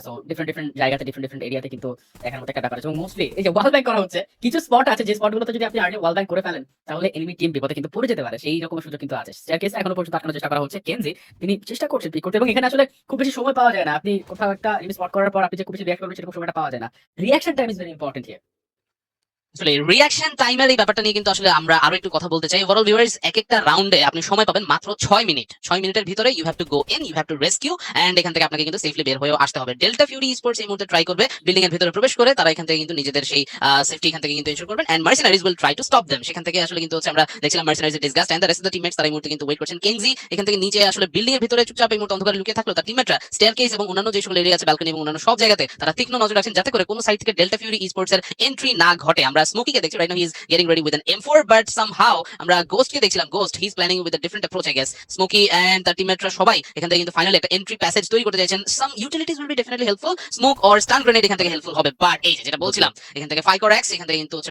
So different জায়গাতে different এরিয়াতে কিন্তু দেখার মতো একটা ব্যাপার আছে। এবং মোস্টলি এই যে ওয়াল ব্যাংক করা হচ্ছে, কিছু স্পট আছে যে স্পটগুলোতে যদি আপনি আর্লি ওয়াল ব্যাংক করে ফেলেন তাহলে এনিমি টিম বিপদে কিন্তু পড়ে যেতে পারে। সেই রকম সুযোগ কিন্তু আছে। স্টেয়ারকেস এখনো পর্যন্ত আটকানোর চেষ্টা করা হচ্ছে। কেনজি তিনি চেষ্টা করছেন পিক করতে, এবং এখানে আসলে খুব বেশি সময় পাওয়া যায় না। আপনি কোথাও একটা এনিমি স্পট করার পর আপনি যে খুব বেশি রিঅ্যাক্ট করবেন সেরকম সময়টা পাওয়া যায় না। Reaction time is very important here. আসলে রিঅ্যাকশন টাইমের এই ব্যাপারটা নিয়ে কিন্তু আসলে আমরা আরো একটু কথা বলতে চাই। ওভারঅল ভিউয়ার্স, এক একটা রাউন্ডে আপনি সময় পাবেন মাত্র 6 মিনিট। 6 মিনিটের ভিতরে you have to go in, you have to rescue, and এখান থেকে আপনাকে কিন্তু সেফলি বের হয়ে আসতে হবে। ডেল্টা ফিউরি স্পোর্টস এই মুহূর্তে ট্রাই করবে বিল্ডিং এর ভিতরে প্রবেশ করে, তারা এখান থেকে কিন্তু নিজেদের সেই সেফটি এখান থেকে কিন্তু এনশিওর করবেন, and mercenaries will try to stop them. সেখান থেকে আসলে কিন্তু হচ্ছে আমরা দেখছিলাম mercenaries disgust and the rest of the teammates তারা এই মুহূর্তে কিন্তু ওয়েট করছেন। কেনজি এখান থেকে নিচে আসলে বিল্ডিং এর ভিতরে চুপচাপ এই মুহূর্তে অন্ধকারে লুকিয়ে থাকলো, তার টিমমেটরা স্টেয়ারকেস এবং অন্যান্য যে সকল এরিয়া আছে, ব্যালকনি এবং অন্যান্য সব জায়গাতে তারা তীক্ষ্ণ নজর রাখছেন যাতে করে কোনো সাইড থেকে ডেল্টা ফিউরি স্পোর্টস এর এন্ট্রি না ঘটে। আমরা স্মোকিকে দেখছি right now, he is getting ready with an M4, but somehow আমরা গোস্টকে দেখছিলাম, Ghost he is planning with a different approach I guess. Smokey and তার টিমমেটরা সবাই এখান থেকে কিন্তু ফাইনালি একটা এন্ট্রি প্যাসেজ তৈরি করতে চাইছেন। Some utilities will be definitely helpful, smoke or stun grenade এখান থেকে হেল্পফুল হবে, বাট এই যে যেটা বলছিলাম, এখান থেকে ফাইকর এক্স এখান থেকে কিন্তু